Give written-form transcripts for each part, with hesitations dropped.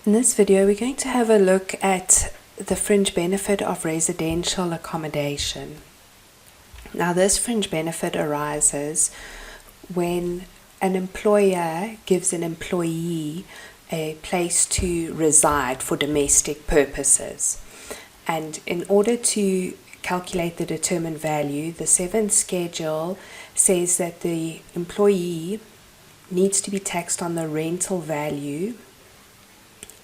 In this video, we're going to have a look at the fringe benefit of residential accommodation. Now, this fringe benefit arises when an employer gives an employee a place to reside for domestic purposes. And in order to calculate the determined value, the 7th schedule says that the employee needs to be taxed on the rental value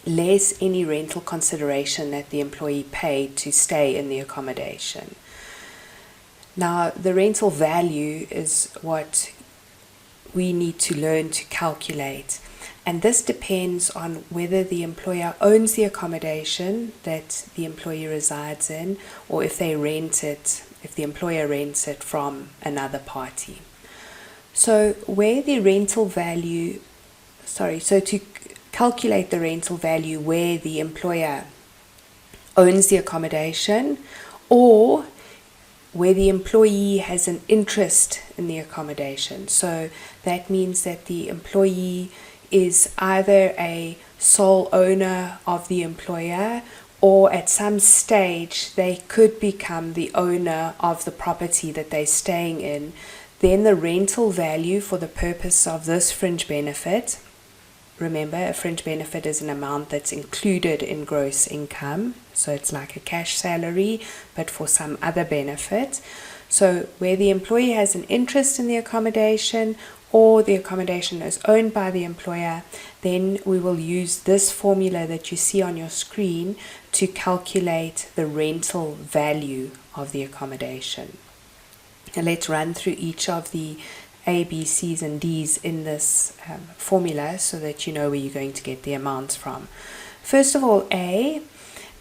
less any rental consideration that the employee paid to stay in the accommodation. Now, the rental value is what we need to learn to calculate, and this depends on whether the employer owns the accommodation that the employee resides in, or if they rent it, if the employer rents it from another party. So to calculate the rental value where the employer owns the accommodation or where the employee has an interest in the accommodation. So that means that the employee is either a sole owner of the employer, or at some stage they could become the owner of the property that they're staying in. Then the rental value for the purpose of this fringe benefit, remember, a fringe benefit is an amount that's included in gross income. So it's like a cash salary, but for some other benefit. So where the employee has an interest in the accommodation or the accommodation is owned by the employer, then we will use this formula that you see on your screen to calculate the rental value of the accommodation. And let's run through each of the A, B, C's and D's in this formula so that you know where you're going to get the amounts from. First of all, A,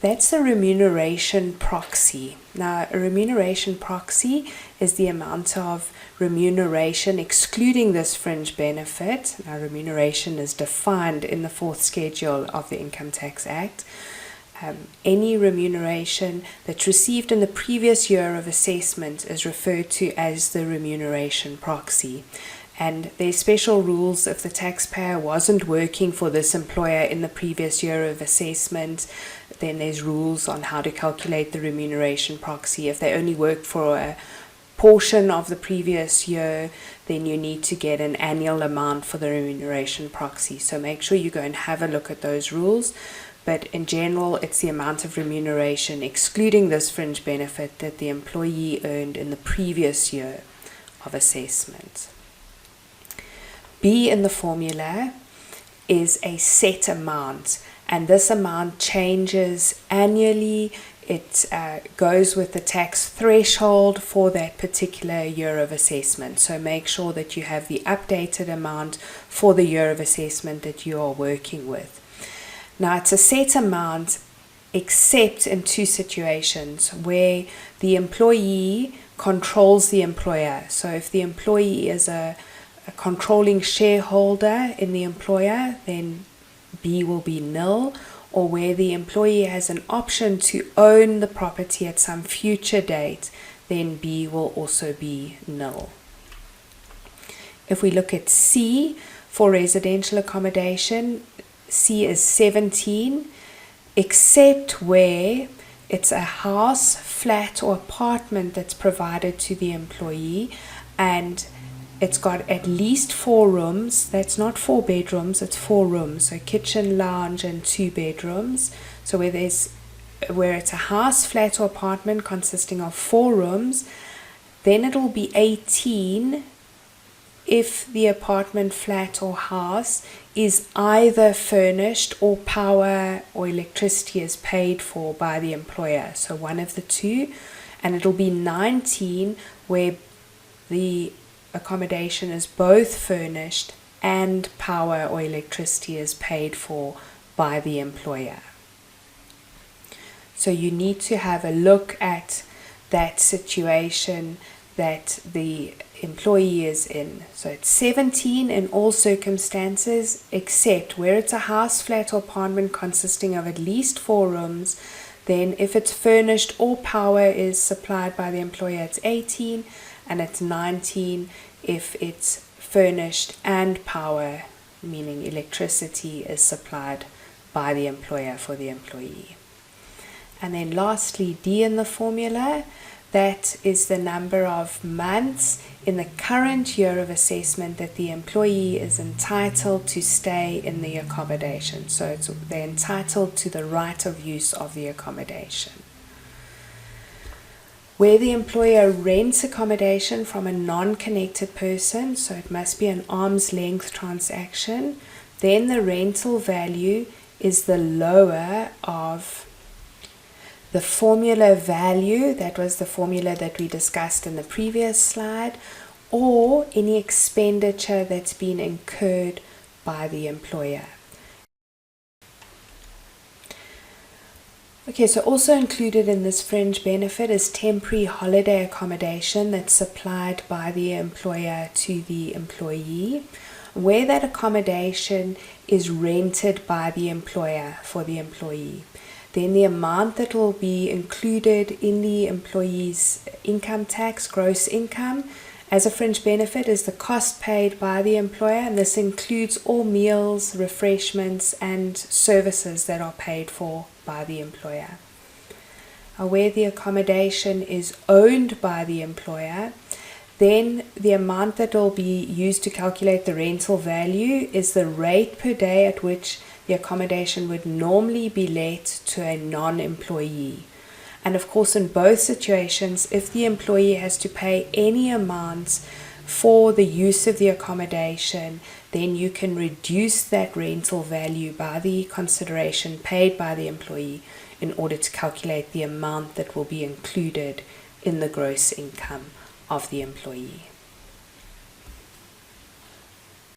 that's the remuneration proxy. Now, a remuneration proxy is the amount of remuneration excluding this fringe benefit. Now, remuneration is defined in the 4th schedule of the Income Tax Act. Any remuneration that's received in the previous year of assessment is referred to as the remuneration proxy. And there's special rules if the taxpayer wasn't working for this employer in the previous year of assessment. Then there's rules on how to calculate the remuneration proxy. If they only worked for a portion of the previous year, then you need to get an annual amount for the remuneration proxy. So make sure you go and have a look at those rules. But in general, it's the amount of remuneration, excluding this fringe benefit, that the employee earned in the previous year of assessment. B in the formula is a set amount, and this amount changes annually. It goes with the tax threshold for that particular year of assessment. So make sure that you have the updated amount for the year of assessment that you are working with. Now, it's a set amount except in 2 situations where the employee controls the employer. So if the employee is a controlling shareholder in the employer, then B will be nil, or where the employee has an option to own the property at some future date, then B will also be nil. If we look at C for residential accommodation, C is 17, except where it's a house, flat or apartment that's provided to the employee, and it's got at least 4 rooms. That's not 4 bedrooms, it's 4 rooms. So kitchen, lounge and 2 bedrooms. So where it's a house, flat or apartment consisting of 4 rooms, then it will be 18 if the apartment, flat or house is either furnished or power or electricity is paid for by the employer. So one of the two. And it'll be 19 where the accommodation is both furnished and power or electricity is paid for by the employer. So you need to have a look at that situation that the employee is in. So it's 17 in all circumstances except where it's a house, flat or apartment consisting of at least 4 rooms. Then if it's furnished or power is supplied by the employer, it's 18, and it's 19 if it's furnished and power, meaning electricity, is supplied by the employer for the employee. And then lastly, D in the formula, that is the number of months in the current year of assessment that the employee is entitled to stay in the accommodation. So they're entitled to the right of use of the accommodation. Where the employer rents accommodation from a non-connected person, so it must be an arm's length transaction, then the rental value is the lower of the formula value, that was the formula that we discussed in the previous slide, or any expenditure that's been incurred by the employer. Okay, so also included in this fringe benefit is temporary holiday accommodation that's supplied by the employer to the employee, where that accommodation is rented by the employer for the employee. Then the amount that will be included in the employee's income tax, gross income, as a fringe benefit is the cost paid by the employer, and this includes all meals, refreshments, and services that are paid for by the employer. Where the accommodation is owned by the employer, then the amount that will be used to calculate the rental value is the rate per day at which the accommodation would normally be let to a non-employee. And of course, in both situations, if the employee has to pay any amounts for the use of the accommodation, then you can reduce that rental value by the consideration paid by the employee in order to calculate the amount that will be included in the gross income of the employee.